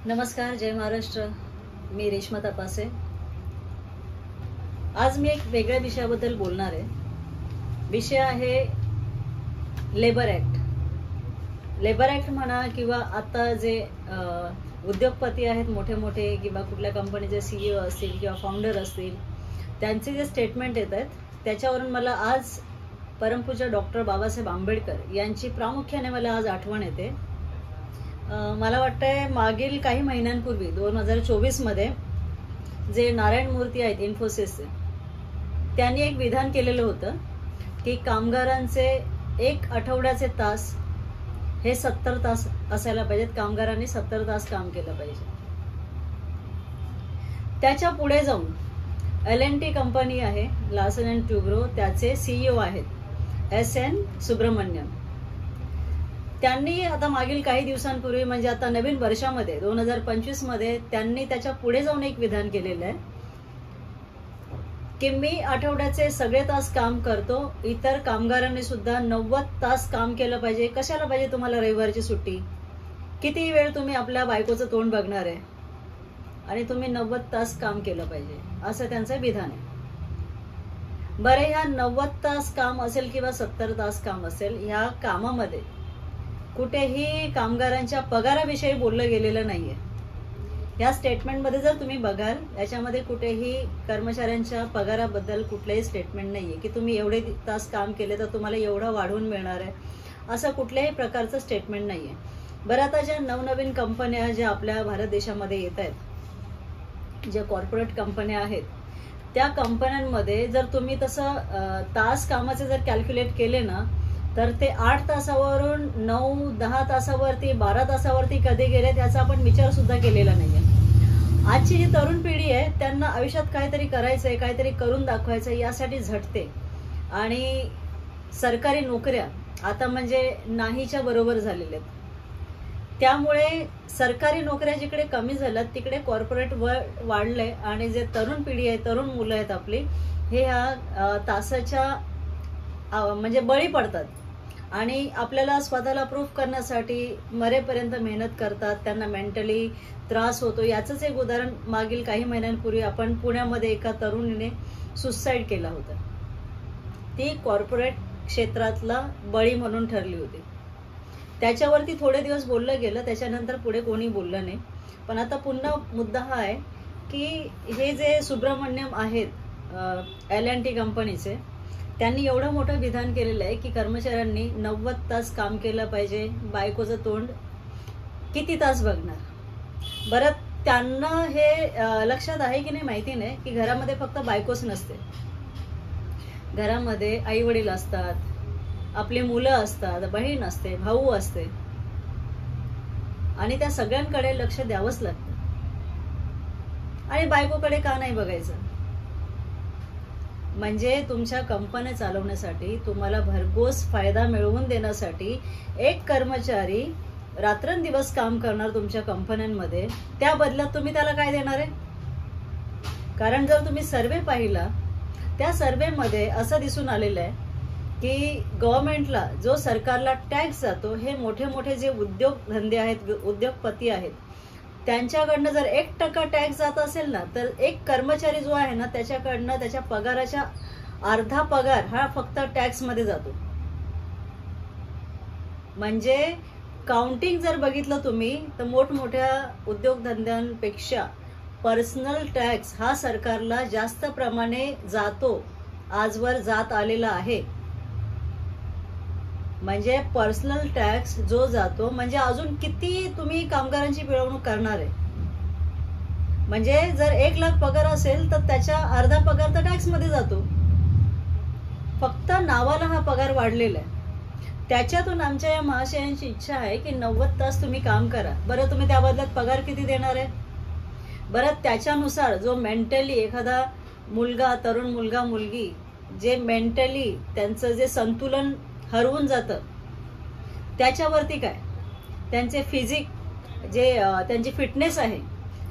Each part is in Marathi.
नमस्कार, जय महाराष्ट्र. मी रेश्मा तपासे. आज मी एक वेगळ्या विषयाबद्दल बोलणार आहे. विषय आहे लेबर ऍक्ट. लेबर ऍक्ट म्हणा किंवा आता जे उद्योगपती आहेत मोठे मोठे किंवा कुठल्या कंपनीचे CEO असतील किंवा फाउंडर असतील, त्यांचे जे स्टेटमेंट येत आहेत त्याच्यावरून मला आज परमपूज्य डॉक्टर बाबासाहेब आंबेडकर यांची प्रामुख्याने मला आज आठवण येते. मला वाटतंय मागील काही महिन्यांपूर्वी 2024 मध्ये जे नारायण मूर्ती आहेत इन्फोसिसचे, त्यांनी एक विधान केलेलं होतं की कामगारांचे एक आठवड्याचे तास हे 70 तास असायला पाहिजेत. कामगारांनी 70 तास काम केलं पाहिजे. त्याच्या पुढे जाऊन L&T कंपनी आहे, लार्सन अँड ट्युब्रो, त्याचे CEO आहेत SN सुब्रमण्यम. त्यांनी आता मागील काही दिवसांपूर्वी म्हणजे आता नवीन वर्षामध्ये 2025 मध्ये त्यांनी त्याच्या पुढे जाऊन एक विधान केलेलं आहे की मी आठवड्याचे सगळे तास काम करतो, इतर कामगारांनी सुद्धा 90 तास काम केलं पाहिजे. कशाला पाहिजे तुम्हाला रविवारची सुट्टी? किती वेळ तुम्ही आपल्या बायकोचं तोंड बघणार आहे? आणि तुम्ही 90 तास काम केलं पाहिजे, असं त्यांचं विधान आहे. बरं, ह्या 90 तास काम असेल किंवा 70 तास काम असेल, ह्या कामामध्ये कुठेही कामगारांच्या पगाराविषयी बोललं गेलेलं नाहीये. या स्टेटमेंटमध्ये जर तुम्ही बघाल, याच्यामध्ये कुठेही कर्मचाऱ्यांच्या पगाराबद्दल कुठलंही स्टेटमेंट नाहीये की तुम्ही एवढे तास काम केले तर तुम्हाला एवढं वाढवून मिळणार आहे, असं कुठल्याही प्रकारचं स्टेटमेंट नाहीये. बरं, आता ज्या नवनवीन कंपन्या ज्या आपल्या भारत देशामध्ये येत आहेत, ज्या कॉर्पोरेट कंपन्या आहेत, त्या कंपन्यांमध्ये जर तुम्ही तसं तास कामाचे जर कॅल्क्युलेट केले ना, तर ते 8 तासावरून 9-10 तासावरती 12 तासावरती कधी गेले त्याचा आपण विचार सुद्धा केलेला नाहीये. आजची जी तरुण पिढी आहे त्यांना आयुष्यात काहीतरी करायचंय, काहीतरी करून दाखवायचंय, यासाठी झटते. आणि सरकारी नोकऱ्या आता म्हणजे नाहीच्या बरोबर झालेल्या आहेत. त्यामुळे सरकारी नोकऱ्या जिकडे कमी झाल्यात तिकडे कॉर्पोरेट वाढलंय. आणि जे तरुण पिढी आहे, तरुण मुलं आहेत आपली, हे ह्या तासाच्या म्हणजे बळी पडतात आणि आपल्याला स्वतःला प्रूफ करण्यासाठी मरेपर्यंत मेहनत करतात. त्यांना मेंटली त्रास होतो. याचंच एक उदाहरण मागील काही महिन्यांपूर्वी आपण पुण्यामध्ये एका तरुणीने सुसाईड केला होता. ती कॉर्पोरेट क्षेत्रातला बळी म्हणून ठरली होती. त्याच्यावरती थोडे दिवस बोललं गेलं, त्याच्यानंतर पुढे कोणी बोललं नाही. पण आता पुन्हा मुद्दा हा आहे की हे जे सुब्रमण्यम आहेत L&T कंपनीचे, त्यांनी एवढं मोठं विधान केलेलं आहे की कर्मचाऱ्यांनी 90 तास काम केलं पाहिजे. बायकोचं तोंड किती तास बघणार? बरं, त्यांना हे लक्षात आहे की नाही माहिती नाही की घरामध्ये फक्त बायकोच नसते. घरामध्ये आई वडील असतात, आपली मुलं असतात, बहीण असते, भाऊ असते, आणि त्या सगळ्यांकडे लक्ष द्यावंच लागतं. आणि बायकोकडे का नाही बघायचं? म्हणजे तुमच्या कंपन्या चालवण्यासाठी, तुम्हाला भरघोस फायदा मिळवून देण्यासाठी एक कर्मचारी रात्रंदिवस काम करणार तुमच्या कंपन्यांमध्ये, त्या बदल्यात तुम्ही त्याला काय देणार आहे? कारण जर तुम्ही सर्वे पाहिला, त्या सर्वेमध्ये असं दिसून आलेलं आहे की गव्हर्नमेंटला, जो सरकारला टॅक्स जातो, हे मोठे मोठे जे उद्योगधंदे आहेत, उद्योगपती आहेत, त्यांच्याकडनं जर 1% टॅक्स जात असेल ना, तर एक कर्मचारी जो आहे ना, त्याच्याकडनं त्याच्या पगाराच्या अर्धा पगार हा फक्त टॅक्स मध्ये जातो. म्हणजे काउंटिंग जर बघितलं तुम्ही तर मोठमोठ्या उद्योगधंद्यांपेक्षा पर्सनल टॅक्स हा सरकारला जास्त प्रमाणे जातो, आजवर जात आलेला आहे. म्हणजे पर्सनल टॅक्स जो जातो, म्हणजे अजून किती तुम्ही कामगारांची पिळवणूक करणार आहे? म्हणजे जर 1 लाख पगार असेल तर त्याच्या अर्धा पगार तर टॅक्स मध्ये जातो. फक्त नावाला हा पगार वाढलेला आहे. त्याच्यातून आमच्या या महाशयांची इच्छा आहे की 90 तास तुम्ही काम करा. बरं, तुम्ही त्या बदल्यात पगार किती देणार आहे? बरं, त्याच्यानुसार जो मेंटली एखादा मुलगा, तरुण मुलगा मुलगी, जे मेंटली त्यांचं जे संतुलन हरवून जातं, त्याच्यावरती काय? त्यांचे फिजिक, जे त्यांची फिटनेस आहे,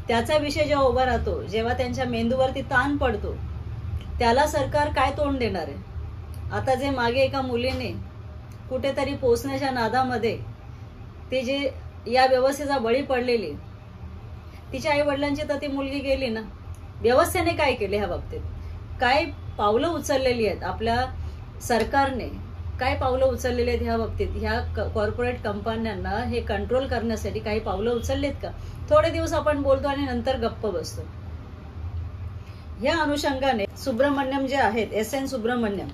त्याचा विषय जेव्हा उभा राहतो, जेव्हा त्यांच्या मेंदूवरती ताण पडतो, त्याला सरकार काय तोंड देणार आहे? आता जे मागे एका मुलीने कुठेतरी पोहोचण्याच्या नादामध्ये ते जे या व्यवस्थेचा बळी पडलेली, तिच्या आई वडिलांची तर ती मुलगी गेली ना. व्यवस्थेने काय केले ह्या बाबतीत, काय पावलं उचललेली आहेत आपल्या सरकारने, काय पावलं उचललेली आहेत ह्या बाबतीत, ह्या कॉर्पोरेट कंपन्यांना हे कंट्रोल करण्यासाठी काही पावलं उचललेत का? थोडे दिवस आपण बोलतो आणि नंतर गप्प बसतो. ह्या अनुषंगाने सुब्रमण्यम जे आहेत, SN सुब्रमण्यम,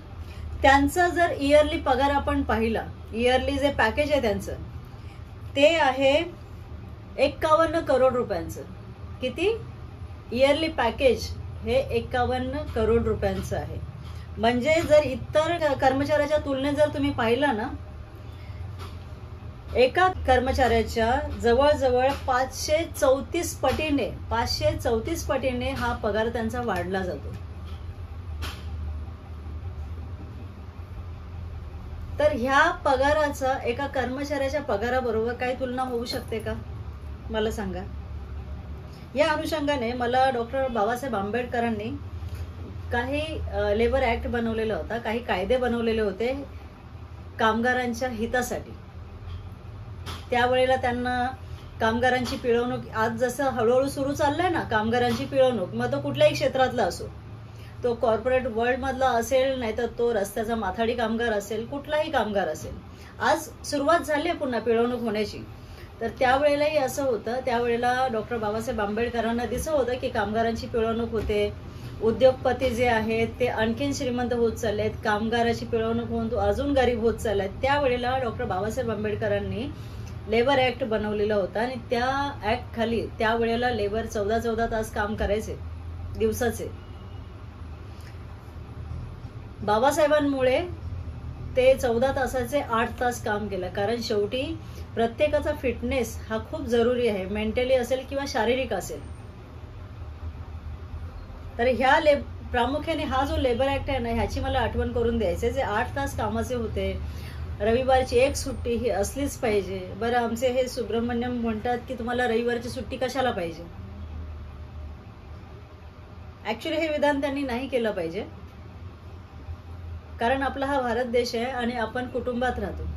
त्यांचा जर इयरली पगार आपण पाहिला, इयरली जे पॅकेज आहे त्यांचं, ते आहे 51 करोड रुपयांचं. किती? इयरली पॅकेज हे 51 करोड रुपयांचं आहे. म्हणजे जर इतर कर्मचाऱ्याच्या तुलनेत जर तुम्ही पाहिलं ना, एका कर्मचाऱ्याच्या जवळजवळ 534 पटीने हा पगार त्यांचा वाढला जातो. तर ह्या पगाराचा एका कर्मचाऱ्याच्या पगाराबरोबर काही तुलना होऊ शकते का? मला सांगा. या अनुषंगाने मला डॉक्टर बाबासाहेब आंबेडकरांनी काही लेबर ऍक्ट बनवलेला होता, काही कायदे बनवलेले होते कामगारांच्या हितासाठी. त्यावेळेला त्यांना कामगारांची पिळवणूक, आज जसं हळूहळू सुरू चाललंय ना कामगारांची पिळवणूक, मग तो कुठल्याही क्षेत्रातला असो, तो कॉर्पोरेट वर्ल्ड मधला असेल, नाहीतर तो रस्त्याचा माथाडी कामगार असेल, कुठलाही कामगार असेल, आज सुरुवात झाली आहे पुन्हा पिळवणूक होण्याची. तर त्यावेळेलाही असं होतं, त्यावेळेला डॉक्टर बाबासाहेब आंबेडकरांना दिसत होतं की कामगारांची पिळवणूक होते, उद्योगपती जे आहेत ते आणखीन श्रीमंत होत चाललेत, कामगाराची पिळवणूक होऊन तो अजून गरीब होत चाललाय. त्यावेळेला डॉक्टर बाबासाहेब आंबेडकरांनी लेबर ऍक्ट बनवलेला होता आणि त्या ऍक्ट खाली त्यावेळेला लेबर 14 तास काम करायचे दिवसाचे. बाबासाहेबांमुळे ते 14 तासाचे 8 तास काम केलं, कारण शेवटी प्रत्येकाचा फिटनेस हा खूप जरुरी आहे, मेंटली असेल किंवा शारीरिक असेल. तर ह्या प्रामुख्याने हा जो लेबर ऍक्ट आहे ना, ह्याची मला आठवण करून द्यायचे, जे 8 तास कामाचे होते, रविवारची एक सुट्टी ही असलीच पाहिजे. बरं, आमचे हे सुब्रमण्यम म्हणतात की तुम्हाला रविवारची सुट्टी कशाला पाहिजे? ऍक्च्युली हे विधान त्यांनी नाही केलं पाहिजे, कारण आपला हा भारत देश आहे आणि आपण कुटुंबात राहतो,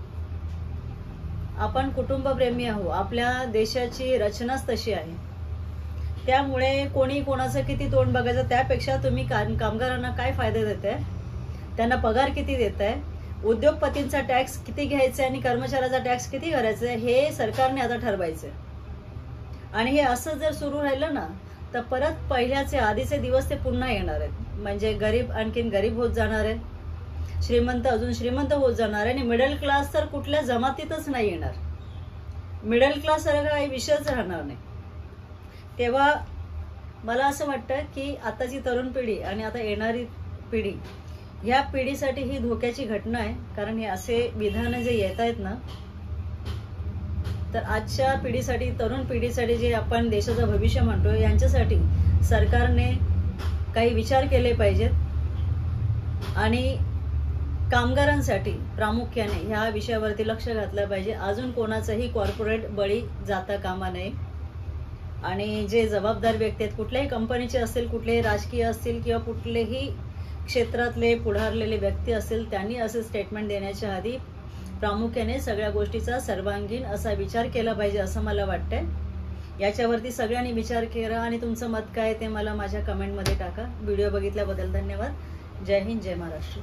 आपण कुटुंबप्रेमी आहोत, आपल्या देशाची रचनाच तशी आहे. त्यामुळे कोणी कोणाचं किती तोंड बघायचं त्यापेक्षा तुम्ही कामगारांना काय फायदा देताय, त्यांना पगार किती देताय, उद्योगपतींचा टॅक्स किती घ्यायचा आणि कर्मचाऱ्याचा टॅक्स किती करायचा हे सरकारने आता ठरवायचंय. आणि हे असं जर सुरू राहिलं ना तर परत पहिल्याचे आधीचे दिवस ते पुन्हा येणार आहेत. म्हणजे गरीब आणखीन गरीब होत जाणार आहे, श्रीमंत अजून श्रीमंत होत जाणार आहे आणि मिडल क्लास तर कुठल्या जमातीतच नाही येणार. मिडल क्लास सारखा काही विषयच राहणार नाही. तेव्हा मला असं वाटतं की आताची तरुण पिढी आणि आता येणारी पिढी, ह्या पिढीसाठी ही धोक्याची घटना आहे. कारण हे असे विधान जे येत आहेत ना, तर आजच्या पिढीसाठी, तरुण पिढीसाठी, जे आपण देशाचं भविष्य म्हणतो, यांच्यासाठी सरकारने काही विचार केले पाहिजेत आणि कामगारांसाठी प्रामुख्याने ह्या विषयावरती लक्ष घातलं पाहिजे. अजून कोणाचाही कॉर्पोरेट बळी जाता कामा नये. आणि जे जबाबदार व्यक्ती आहेत, कुठल्याही कंपनीचे असतील, कुठलेही राजकीय असतील किंवा कुठलेही क्षेत्रातले पुढारलेले व्यक्ती असतील, त्यांनी असे स्टेटमेंट देण्याच्या आधी प्रामुख्याने सगळ्या गोष्टीचा सर्वांगीण असा विचार केला पाहिजे असं मला वाटतंय. याच्यावरती सगळ्यांनी विचार करा आणि तुमचं मत काय ते मला माझ्या कमेंटमध्ये टाका. व्हिडिओ बघितल्याबद्दल धन्यवाद. जय हिंद, जय महाराष्ट्र.